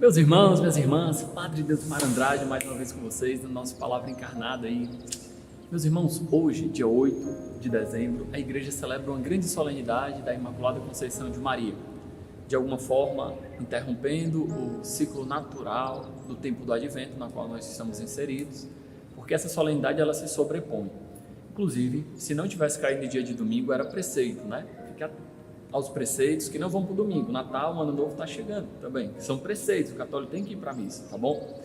Meus irmãos, minhas irmãs, Padre Deusmar Andrade, mais uma vez com vocês, na nossa Palavra Encarnada aí. Meus irmãos, hoje, dia 8 de dezembro, a Igreja celebra uma grande solenidade da Imaculada Conceição de Maria, de alguma forma interrompendo o ciclo natural do tempo do Advento, na qual nós estamos inseridos, porque essa solenidade ela se sobrepõe. Inclusive, se não tivesse caído no dia de domingo, era preceito, né? Fica aos preceitos que não vão para o domingo. Natal, o Ano Novo está chegando também. São preceitos, o católico tem que ir para a missa, tá bom?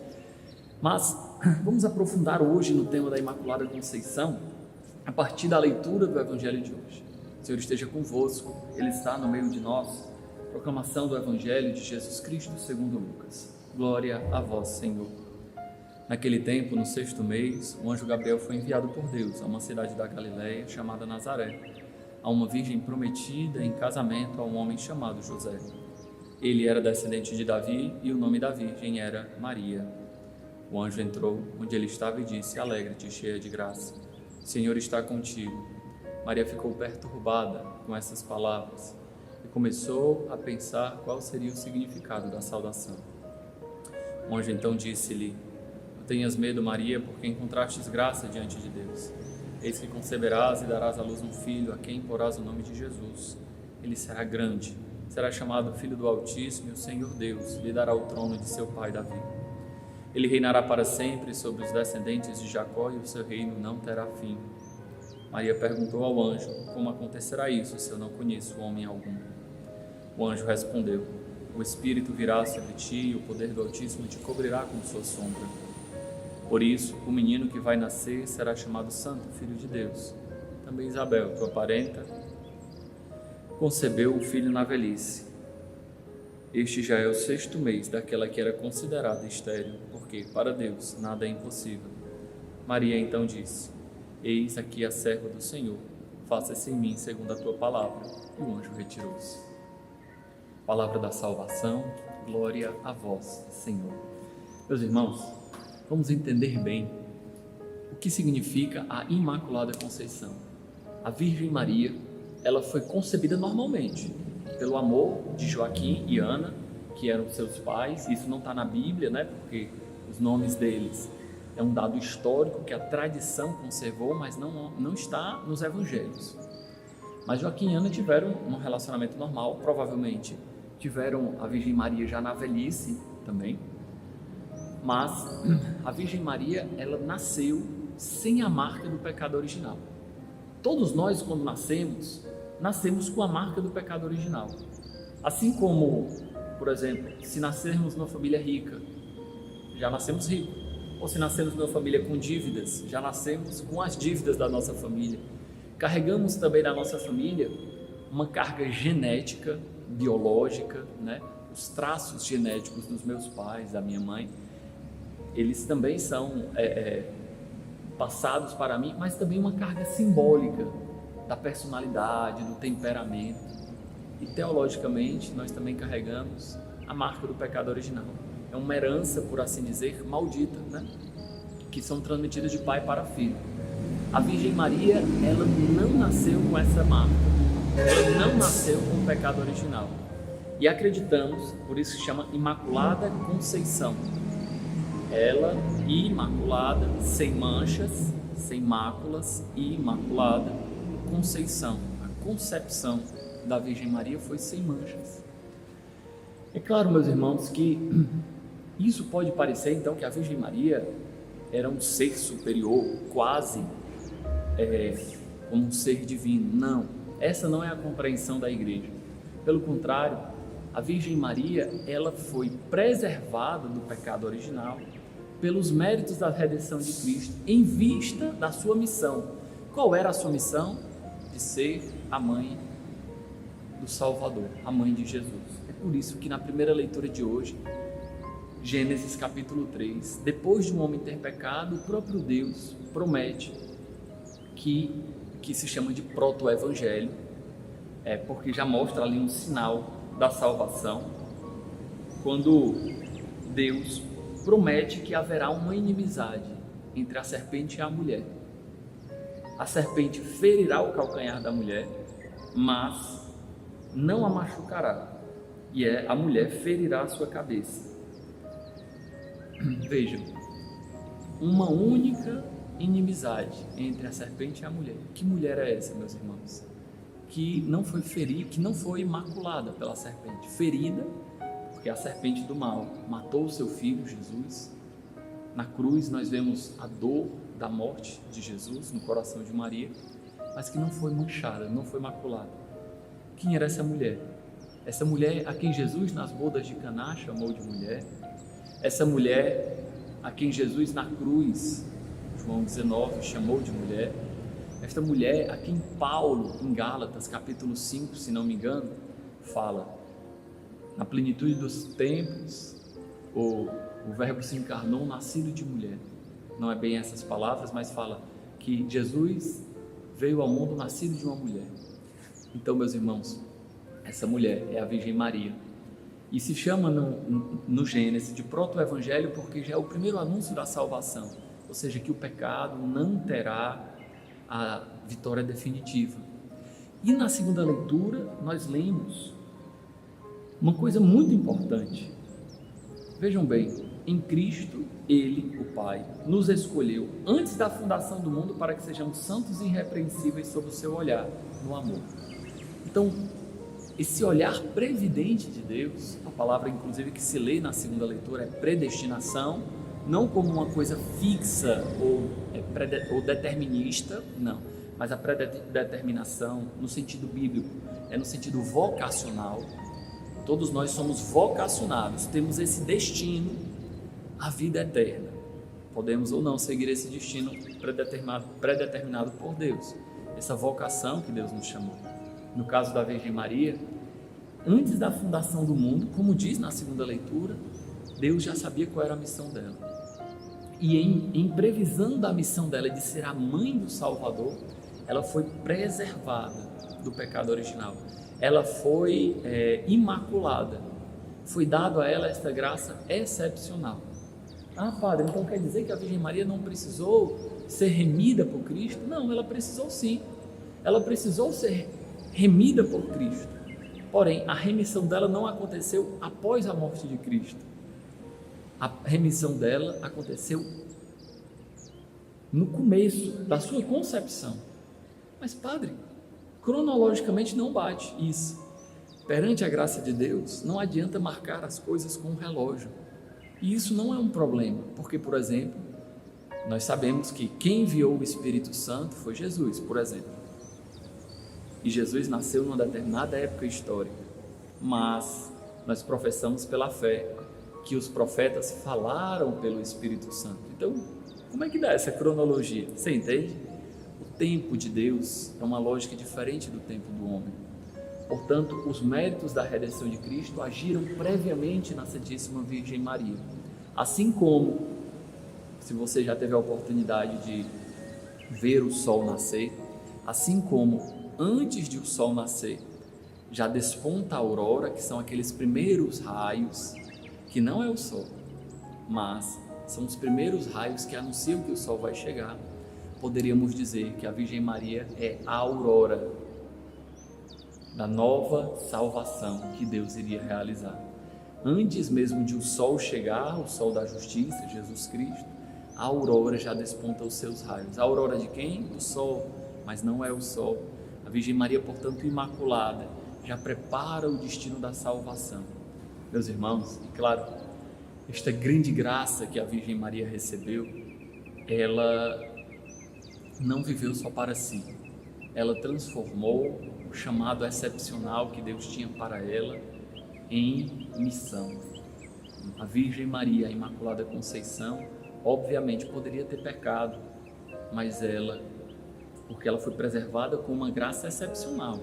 Mas vamos aprofundar hoje no tema da Imaculada Conceição a partir da leitura do Evangelho de hoje. O Senhor esteja convosco, Ele está no meio de nós. Proclamação do Evangelho de Jesus Cristo segundo Lucas. Glória a vós, Senhor. Naquele tempo, no 6º mês, o anjo Gabriel foi enviado por Deus a uma cidade da Galileia chamada Nazaré, a uma virgem prometida em casamento a um homem chamado José. Ele era descendente de Davi e o nome da virgem era Maria. O anjo entrou onde ele estava e disse: Alegre-te, cheia de graça, o Senhor está contigo. Maria ficou perturbada com essas palavras e começou a pensar qual seria o significado da saudação. O anjo então disse-lhe: Não tenhas medo, Maria, porque encontrastes graça diante de Deus. Eis que conceberás e darás à luz um filho, a quem porás o nome de Jesus. Ele será grande, será chamado Filho do Altíssimo, e o Senhor Deus lhe dará o trono de seu pai Davi. Ele reinará para sempre sobre os descendentes de Jacó, e o seu reino não terá fim. Maria perguntou ao anjo: Como acontecerá isso, se eu não conheço homem algum? O anjo respondeu: O Espírito virá sobre ti, e o poder do Altíssimo te cobrirá com sua sombra. Por isso, o menino que vai nascer será chamado Santo, Filho de Deus. Também Isabel, tua parenta, concebeu o filho na velhice. Este já é o 6º mês daquela que era considerada estéril, porque para Deus nada é impossível. Maria então disse: Eis aqui a serva do Senhor, faça-se em mim segundo a tua palavra. E o anjo retirou-se. Palavra da salvação, glória a vós, Senhor. Meus irmãos, vamos entender bem o que significa a Imaculada Conceição. A Virgem Maria, ela foi concebida normalmente, pelo amor de Joaquim e Ana, que eram seus pais. Isso não está na Bíblia, né? Porque os nomes deles é um dado histórico que a tradição conservou, mas não está nos evangelhos. Mas Joaquim e Ana tiveram um relacionamento normal, provavelmente tiveram a Virgem Maria já na velhice também. Mas a Virgem Maria, ela nasceu sem a marca do pecado original. Todos nós, quando nascemos com a marca do pecado original. Assim como, por exemplo, se nascermos numa família rica, já nascemos ricos. Ou se nascermos numa família com dívidas, já nascemos com as dívidas da nossa família. Carregamos também na nossa família uma carga genética, biológica, né? Os traços genéticos dos meus pais, da minha mãe, eles também são passados para mim, mas também uma carga simbólica da personalidade, do temperamento. E teologicamente nós também carregamos a marca do pecado original. É uma herança, por assim dizer, maldita, né? Que são transmitidas de pai para filho. A Virgem Maria, ela não nasceu com essa marca, ela não nasceu com o pecado original. E acreditamos, por isso se chama Imaculada Conceição. Ela, imaculada, sem manchas, sem máculas, e imaculada Conceição. A concepção da Virgem Maria foi sem manchas. É claro, meus irmãos, que isso pode parecer então que a Virgem Maria era um ser superior, quase como um ser divino. Não, essa não é a compreensão da Igreja. Pelo contrário, a Virgem Maria, ela foi preservada do pecado original pelos méritos da redenção de Cristo, em vista da sua missão. Qual era a sua missão? De ser a mãe do Salvador, a mãe de Jesus. É por isso que na primeira leitura de hoje, Gênesis capítulo 3, depois de um homem ter pecado, o próprio Deus promete que se chama de proto-evangelho, porque já mostra ali um sinal da salvação, quando Deus promete que haverá uma inimizade entre a serpente e a mulher. A serpente ferirá o calcanhar da mulher, mas não a machucará, e a mulher ferirá a sua cabeça. Vejam, uma única inimizade entre a serpente e a mulher. Que mulher é essa, meus irmãos? Que não foi ferida, que não foi imaculada pela serpente, ferida, porque a serpente do mal matou o seu filho Jesus. Na cruz nós vemos a dor da morte de Jesus no coração de Maria, mas que não foi manchada, não foi maculada. Quem era essa mulher? Essa mulher a quem Jesus nas bodas de Caná chamou de mulher, essa mulher a quem Jesus na cruz, João 19, chamou de mulher, esta mulher a quem Paulo, em Gálatas, capítulo 5, se não me engano, fala, na plenitude dos tempos, o Verbo se encarnou, nascido de mulher. Não é bem essas palavras, mas fala que Jesus veio ao mundo nascido de uma mulher. Então, meus irmãos, essa mulher é a Virgem Maria. E se chama no Gênesis de proto-evangelho porque já é o primeiro anúncio da salvação. Ou seja, que o pecado não terá a vitória definitiva. E na segunda leitura, nós lemos uma coisa muito importante. Vejam bem, em Cristo, Ele, o Pai, nos escolheu antes da fundação do mundo para que sejamos santos e irrepreensíveis sob o seu olhar, no amor. Então, esse olhar previdente de Deus, a palavra inclusive que se lê na segunda leitura é predestinação, não como uma coisa fixa ou determinista, não, mas a predeterminação no sentido bíblico, é no sentido vocacional. Todos nós somos vocacionados, temos esse destino, a vida eterna. Podemos ou não seguir esse destino predeterminado por Deus, essa vocação que Deus nos chamou. No caso da Virgem Maria, antes da fundação do mundo, como diz na segunda leitura, Deus já sabia qual era a missão dela. E em previsão da missão dela de ser a mãe do Salvador, ela foi preservada do pecado original. Ela foi imaculada. Foi dado a ela esta graça excepcional. Ah, padre, então quer dizer que a Virgem Maria não precisou ser remida por Cristo? Não, ela precisou sim. Ela precisou ser remida por Cristo. Porém, a remissão dela não aconteceu após a morte de Cristo. A remissão dela aconteceu no começo da sua concepção. Mas, padre, cronologicamente não bate isso. Perante a graça de Deus, não adianta marcar as coisas com um relógio. E isso não é um problema, porque, por exemplo, nós sabemos que quem enviou o Espírito Santo foi Jesus, por exemplo. E Jesus nasceu numa determinada época histórica, mas nós professamos pela fé que os profetas falaram pelo Espírito Santo. Então, como é que dá essa cronologia? Você entende? O tempo de Deus é uma lógica diferente do tempo do homem. Portanto, os méritos da redenção de Cristo agiram previamente na Santíssima Virgem Maria. Assim como, se você já teve a oportunidade de ver o sol nascer, assim como antes de o sol nascer, já desponta a aurora, que são aqueles primeiros raios, que não é o sol, mas são os primeiros raios que anunciam que o sol vai chegar. Poderíamos dizer que a Virgem Maria é a aurora da nova salvação que Deus iria realizar. Antes mesmo de o sol chegar, o sol da justiça, Jesus Cristo, a aurora já desponta os seus raios. A aurora de quem? Do sol, mas não é o sol. A Virgem Maria, portanto, imaculada, já prepara o destino da salvação. Meus irmãos, e claro, esta grande graça que a Virgem Maria recebeu, ela não viveu só para si. Ela transformou o chamado excepcional que Deus tinha para ela em missão. A Virgem Maria, a Imaculada Conceição, obviamente poderia ter pecado, mas ela, porque ela foi preservada com uma graça excepcional,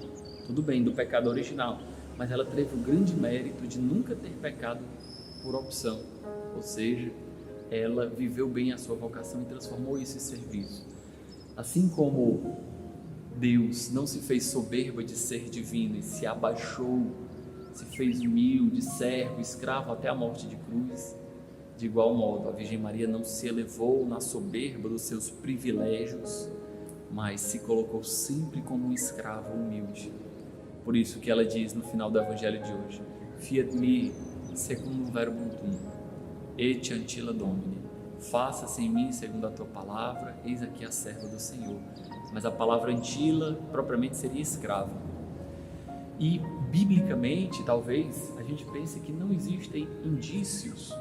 tudo bem, do pecado original, mas ela teve o grande mérito de nunca ter pecado por opção, ou seja, ela viveu bem a sua vocação e transformou isso em serviço. Assim como Deus não se fez soberba de ser divino e se abaixou, se fez humilde, servo, escravo até a morte de cruz, de igual modo a Virgem Maria não se elevou na soberba dos seus privilégios, mas se colocou sempre como um escravo humilde. Por isso que ela diz no final do Evangelho de hoje: Fiat mi secundum verbum tuum, et antila Domini, faça-se em mim segundo a tua palavra, eis aqui a serva do Senhor. Mas a palavra antila propriamente seria escravo. E biblicamente, talvez, a gente pense que não existem indícios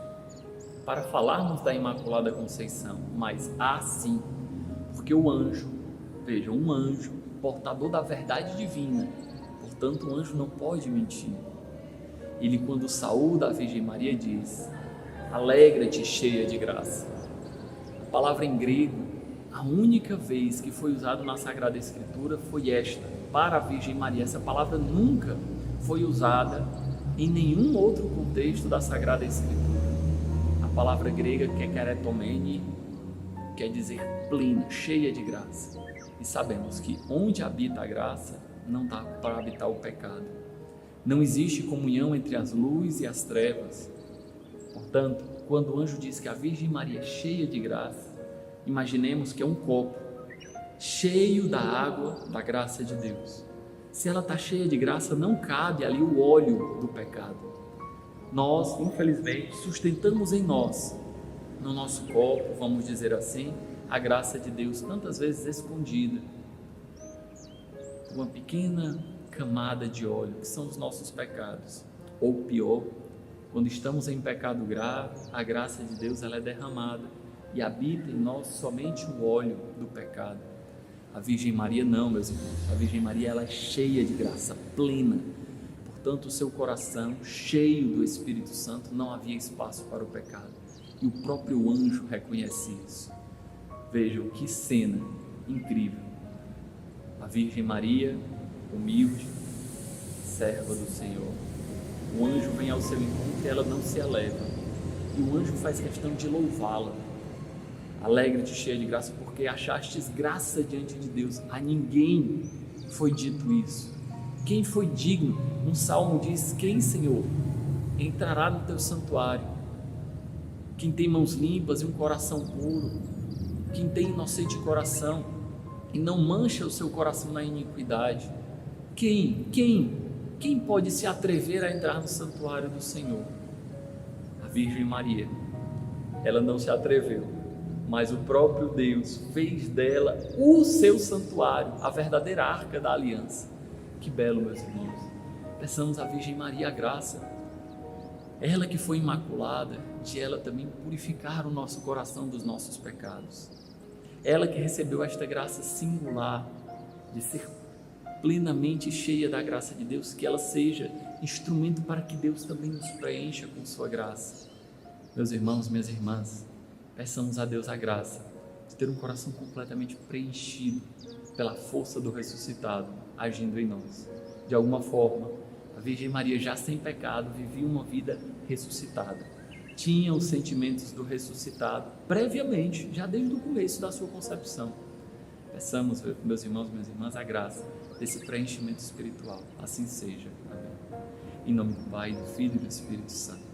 para falarmos da Imaculada Conceição, mas há sim, porque o anjo, veja, um anjo portador da verdade divina, portanto o anjo não pode mentir. Ele, quando saúda a Virgem Maria, diz: alegra-te, cheia de graça. A palavra em grego, a única vez que foi usada na Sagrada Escritura foi esta, para a Virgem Maria. Essa palavra nunca foi usada em nenhum outro contexto da Sagrada Escritura. A palavra grega kekeretomene quer dizer plena, cheia de graça. E sabemos que onde habita a graça, não dá para habitar o pecado. Não existe comunhão entre as luzes e as trevas. Portanto, quando o anjo diz que a Virgem Maria é cheia de graça, imaginemos que é um copo cheio da água da graça de Deus. Se ela está cheia de graça, não cabe ali o óleo do pecado. Nós, infelizmente, sustentamos em nós, no nosso copo, vamos dizer assim, a graça de Deus, tantas vezes escondida. Uma pequena camada de óleo, que são os nossos pecados. Ou pior, quando estamos em pecado grave, a graça de Deus ela é derramada e habita em nós somente o óleo do pecado. A Virgem Maria não, meus irmãos. A Virgem Maria ela é cheia de graça, plena. Portanto, o seu coração, cheio do Espírito Santo, não havia espaço para o pecado. E o próprio anjo reconhece isso. Vejam que cena incrível. A Virgem Maria, humilde, serva do Senhor. O anjo vem ao seu encontro e ela não se eleva. E o anjo faz questão de louvá-la. Alegre-te, cheia de graça, porque achastes graça diante de Deus. A ninguém foi dito isso. Quem foi digno? Um salmo diz: quem, Senhor, entrará no teu santuário? Quem tem mãos limpas e um coração puro, quem tem inocente coração e não mancha o seu coração na iniquidade. Quem pode se atrever a entrar no santuário do Senhor? A Virgem Maria. Ela não se atreveu, mas o próprio Deus fez dela o seu santuário, a verdadeira arca da aliança. Que belo, meus irmãos. Peçamos à Virgem Maria a graça. Ela que foi imaculada, de ela também purificar o nosso coração dos nossos pecados. Ela que recebeu esta graça singular de ser plenamente cheia da graça de Deus, que ela seja instrumento para que Deus também nos preencha com sua graça. Meus irmãos, minhas irmãs, peçamos a Deus a graça de ter um coração completamente preenchido pela força do ressuscitado agindo em nós. De alguma forma, a Virgem Maria, já sem pecado, vivia uma vida ressuscitada. Tinha os sentimentos do ressuscitado previamente, já desde o começo da sua concepção. Peçamos, meus irmãos, minhas irmãs, a graça desse preenchimento espiritual. Assim seja. Amém. Em nome do Pai, do Filho e do Espírito Santo.